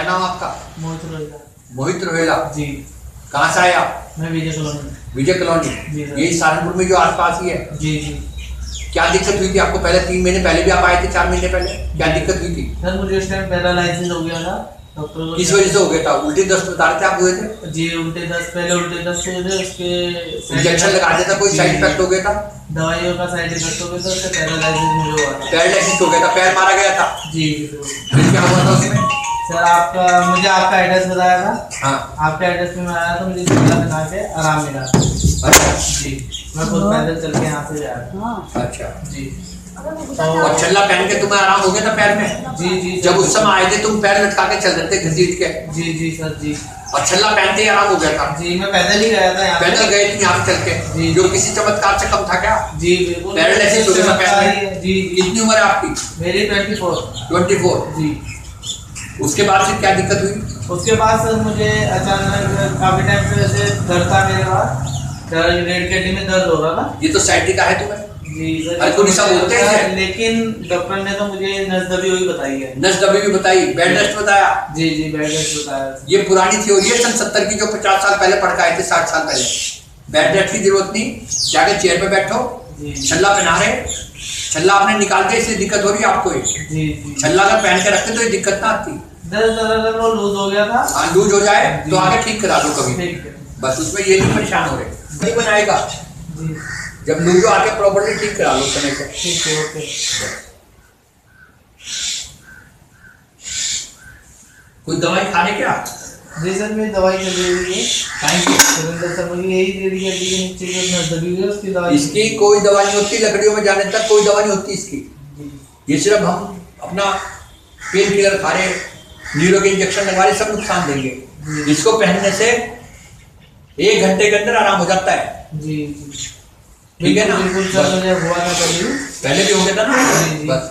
क्या नाम आपका? मोहित रोहिला। मोहित रोहिला जी। कहाँ से आए आप? मैं विजय कॉलोनी। विजय कॉलोनी। जी सर। यही सहारनपुर में जो आसपास ही है। जी जी। क्या दिक्कत हुई थी आपको? पहले 3 महीने पहले भी आप आए थे, 4 महीने पहले क्या दिक्कत हुई थी? सर मुझे उस टाइम पैरालाइसिस हो गया था। डॉक्टर को किस वजह से हो गया था? उल्टी दस्त बता रहे थे आप हुए थे? जी उल्टे दस्त, पहले उल्टे दस्त हुए थे, उसके इंजेक्शन लगा दिया था, कोई साइड इफेक्ट हो गया था? दवाइयों का साइड इफेक्ट हो गया था, उससे पैरालाइसिस मुझे हुआ था। पैरालिसिस हो गया था, पैर मारा गया था? जी। फिर क्या हुआ था उसमें? सर मुझे आपका एड्रेस बताया था। हाँ। आपके एड्रेस पे मैं आया था, मुझे झूला बना के आराम मिला। अच्छा जी। मैं खुद पैदल चल के यहाँ से जा रहा था। अच्छा जी। और छल्ला पहन के तुम्हें आराम हो गया था पैर में? जी जी। जब उस समय आए थे तुम पैर लटका के चल रहे थे घसीट के? जी जी सर जी। और छल्ला पहनते ही आराम हो गया था? जी मैं पैदल ही गया था यहाँ से। पैदल गए थे यहाँ से चल के? जी। जो किसी चमत्कार से कम था क्या? जी बिल्कुल। पैरालिसिस हो गया था पैर में? जी। कितनी उम्र है आपकी? मेरी 24। 24। जी। उसके बाद फिर क्या दिक्कत हुई? उसके बाद सर मुझे अचानक काफी टाइम से ऐसे दर्द था मेरे पास, रेड की हड्डी में दर्द हो रहा था। ये तो साइटिका है तुम्हें? जी सर। अरे कोई सब बोलते हैं, लेकिन डॉक्टर ने तो मुझे नस दबी हुई बताई है। नस दबी भी बताई, बेड रेस्ट बताया? जी जी बेड रेस्ट बताया। ये पुरानी थ्योरी है सन 70 की, जो 50 साल पहले पढ़ के आए थे, 60 साल पहले। बेड रेस्ट की जरूरत नहीं, जाके चेयर पे बैठो, छल्ला पहना रहे, छल्ला आपने निकाल के, इसलिए दिक्कत हो रही है आपको। जी जी। छल्ला अगर पहन के रखते तो ये दिक्कत ना आती। दर्द अगर वो लूज हो गया था। हाँ लूज हो जाए तो आगे ठीक करा दो कभी, ठीक है। बस उसमें ये नहीं परेशान हो रहे, नहीं बनाएगा। जी। जब लूज आके प्रॉपर्ली ठीक करा लो समय से। ठीक है ओके। कोई दवाई खाने क्या? जी सर मेरी दवाई चल रही है। Thank you. सुरेंद्र सर मुझे यही दे दी है कि नीचे जो नस दबी हुई है उसकी दवाई। इसकी कोई दवा नहीं होती, लकड़ियों में जाने तक कोई दवा नहीं होती इसकी। ये सिर्फ हम अपना पेन किलर खा रहे, नीरो के इंजेक्शन लगवा रहे, सब नुकसान देंगे। इसको पहनने से 1 घंटे के अंदर आराम हो जाता है। जी जी ठीक है ना? बिल्कुल सर मुझे हुआ था पहले भी हो गया था ना? जी, जी। बस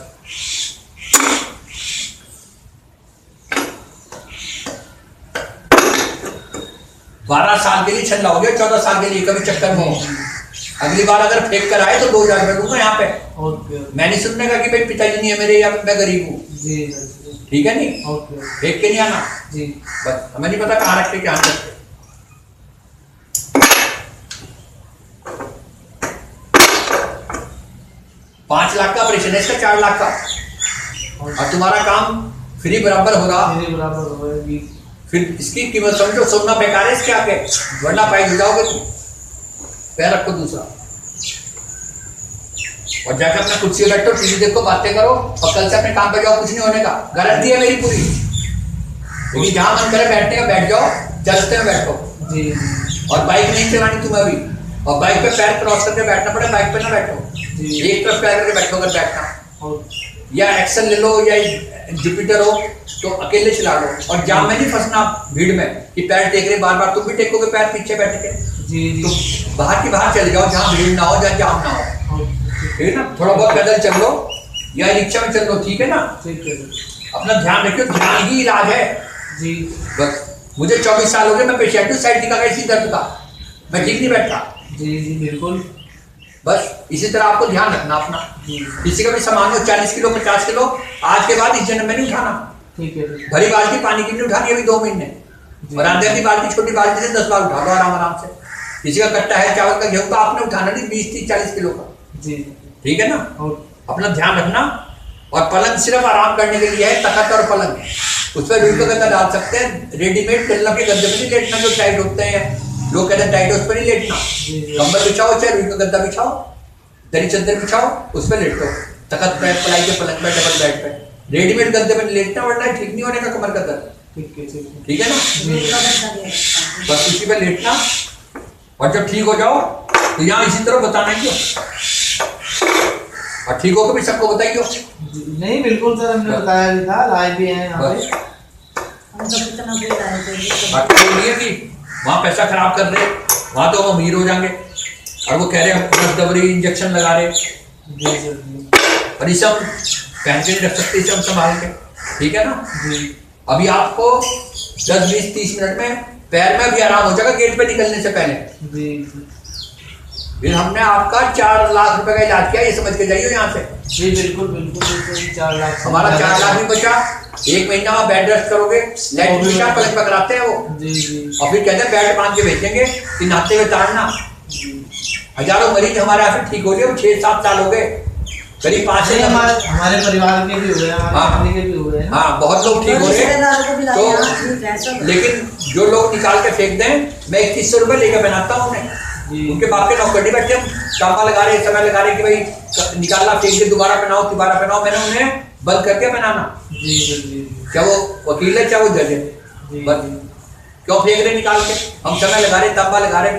12 साल के लिए छल्ला हो गया, 14 साल के लिए कभी चक्कर में हो। अगली बार अगर फेंक कर आए तो 2000 रुपये दूंगा यहाँ पे। ओके। मैं नहीं सुनने का कि भाई पिताजी नहीं है मेरे या मैं गरीब हूँ। जी ठीक है नहीं? ओके। फेंक के नहीं आना। जी बस हमें नहीं पता कहाँ रखते क्या रखते। 5 लाख का ऑपरेशन है इसका, 4 लाख का, और तुम्हारा काम फ्री बराबर हो रहा। मेरे बराबर हो गया जी। फिर इसकी कीमत समझो, सोना बेकार है इसके आगे, वरना पाई हो जाओगे तुम। पैर रखो दूसरा और जाकर अपना कुर्सी बैठो, टीवी देखो, बातें करो, और कल से अपने काम पे जाओ, कुछ नहीं होने का गारंटी है मेरी पूरी। लेकिन जहां मन करे बैठने का बैठ जाओ, चलते में बैठो। जी। और बाइक नहीं चलानी तुम्हें अभी, और बाइक पे पैर क्रॉस करके बैठना पड़े, बाइक पे ना बैठो, एक तरफ पैर करके बैठो अगर बैठना। या एक्सेल ले लो या जुपिटर हो तो अकेले चला लो, और जाम में नहीं फंसना भीड़ में कि पैर टेक रहे बार बार, तुम भी टेकोगे पैर पीछे बैठ के। जी जी। तो बाहर की बाहर चले जाओ, जहाँ भीड़ ना हो, जहाँ जाम ना हो, ठीक है ना? थोड़ा बहुत पैदल चल लो या रिक्शा में चल लो, ठीक है ना? ठीक है। अपना ध्यान रखियो, ध्यान ही इलाज है। जी बस मुझे 24 साल हो गए, मैं पेशेंट हूँ साइटिका का, इसी दर्द का, मैं ठीक नहीं बैठता। जी जी बिल्कुल। बस इसी तरह आपको ध्यान रखना अपना। किसी का भी सामान हो 40 किलो 50 किलो, आज के बाद इस जन्म में नहीं उठाना। ठीक है। भरी बाल्टी पानी की नहीं उठानी अभी 2 महीने, और आधे की बाल्टी, छोटी बाल्टी से 10 बार उठा दो आराम आराम से। किसी का कट्टा है चावल का, गेहूं का, आपने उठाना नहीं 20 30 40 किलो का। जी ठीक है ना? अपना ध्यान रखना। और पलंग सिर्फ आराम करने के लिए है, तखत और पलंग, उस पर रुई का गद्दा डाल सकते हैं। रेडीमेड टेलर के गद्दे पर नहीं लेटना, जो टाइट होते हैं, लोग कहते हैं टाइट है, उस पर नहीं लेटना। कंबल बिछाओ, चाहे रुई का गद्दा बिछाओ, दरी चद्दर बिछाओ, उस पर लेटो। तखत पे, पलाई के पलंग पे, डबल बेड पे, रेडीमेड गद्दे पर लेटना, वरना ठीक नहीं होने का कमर का दर्द। ठीक है ना? बस उसी पे लेटना, और जब ठीक हो जाओ तो यहाँ इसी तरह बताना क्यों, और ठीक होकर भी सबको बताइयो। नहीं बिल्कुल सर, हमने बताया भी था, लाए भी हैं यहाँ पे। बाकी ये नहीं है कि वहाँ पैसा खराब कर रहे, वहाँ तो हम अमीर हो जाएंगे, और वो कह रहे हैं नस दब रही, इंजेक्शन लगा रहे। जी सर। और इसे हम पहन के नहीं रख सकते, इसे हम संभाल के, ठीक है ना? जी। अभी आपको 10 20 30 मिनट में पैर में भी आराम हो जाएगा, गेट पे निकलने से पहले। जी। फिर हमने आपका 4 लाख रुपए का इलाज किया, ये समझ के जाइए यहाँ से। जी बिल्कुल बिल्कुल बिल्कुल, 4 लाख हमारा 4 लाख भी बचा। 1 महीना में बेड रेस्ट करोगे, लाइट भी पलंग पर कराते हैं वो। जी जी। और फिर कहते हैं बेड बांध के भेजेंगे कि नहाते हुए ताड़ना। हजारों मरीज हमारे यहाँ से ठीक हो गए, 6-7 साल हो गए, करीब 5 से हमारे परिवार के भी हुए, हमारे फैमिली के भी हुए हैं। हाँ, बहुत लोग ठीक हो गए। तो लेकिन जो लोग निकाल के फेंक दें, मैं 2100 रुपये लेकर बनाता हूँ उन्हें। उनके बाप के नौकरी बैठे हम टापा लगा रहे, समय लगा रहे कि भाई निकालना, फेंक दे, दोबारा पहनाओ। मैंने उन्हें बंद करके बनाना। जी जी। चाहे वो वकील है चाहे वो जज है, क्यों फेंक रहे निकाल के? हम समय लगा रहे, तांबा लगा रहे,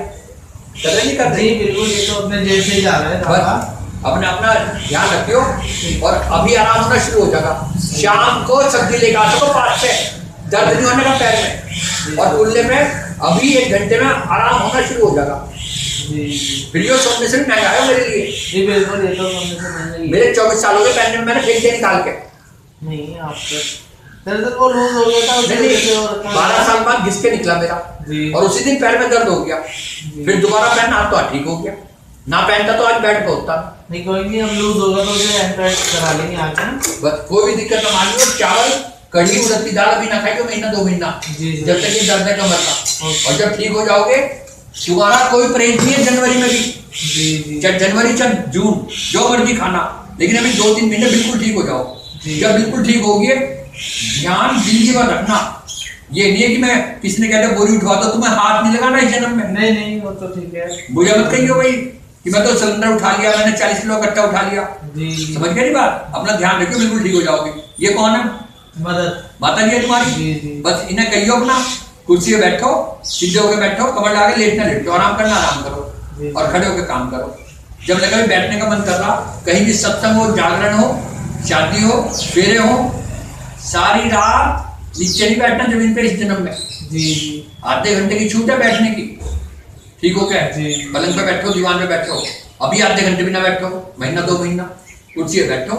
कर रहे नहीं कर रहे। जी बिल्कुल, ये तो अपने जेब से ही जा रहे हैं। अपने अपना ध्यान रखियो और अभी आराम होना शुरू हो जाएगा। शाम को सब्जी लेकर आ सको 5 से, दर्द नहीं होने का पैर में, और कुल्ले में अभी 1 घंटे में आराम होना शुरू हो जाएगा। वीडियो सोचने से भी महंगा है मेरे लिए। जी बिल्कुल, ये तो सोचने से महंगा ही है। मेरे 24 साल हो गए पहनने में, मैंने फेंक दिया निकाल के। नहीं आपका दर्द वो लूज हो गया था, नहीं 12 साल बाद घिस के निकला मेरा, और उसी दिन पैर में दर्द हो गया। फिर दोबारा पहना तो ठीक हो गया, ना पहनता तो आज बेड पे होता। नहीं कोई नहीं, हम लूज होगा तो उसे एंट्राइड करा लेंगे आके। बस कोई भी दिक्कत ना मानिए। चावल, कढ़ी, उड़द की दाल अभी ना खाइए 1-2 महीना, जब तक ये दर्द है कमर का। और जब ठीक हो जाओगे, तुम्हारा कोई परहेज नहीं है जनवरी में भी, चाहे जनवरी चाहे जून, जो मर्जी खाना, लेकिन अभी 2-3 महीने बिल्कुल ठीक हो जाओ। जब बिल्कुल ठीक होगी, ध्यान जिंदगी भर रखना। ये नहीं है कि मैं किसी ने कहता बोरी उठवा दो, तुम्हें हाथ नहीं लगाना इस जन्म में। नहीं वो तो ठीक है। बुरा मत कहियो भाई कि मैं तो सिलेंडर उठा लिया, मैंने 40 किलो कट्टा उठा लिया। समझ गए नहीं बात? अपना ध्यान रखियो, बिल्कुल ठीक हो जाओगे। ये कौन है? मदद माता जी है तुम्हारी। बस इन्हें कहियो अपना, कुर्सी पे बैठो, सीधे होकर बैठो, कमर लगा के लेटना लेटो, आराम करना आराम करो, और खड़े होकर काम करो। जब लगे बैठने का मन कर रहा, कहीं भी सत्संग हो, जागरण हो, शादी हो, फेरे हो, सारी रात नीचे नहीं बैठना जमीन पे इस जन्म में। आधे घंटे की छूट है बैठने की, ठीक हो क्या? पलंग पे बैठो, दीवान पे बैठो, अभी आधे घंटे भी ना बैठो, 1-2 महीना कुर्सी पे बैठो।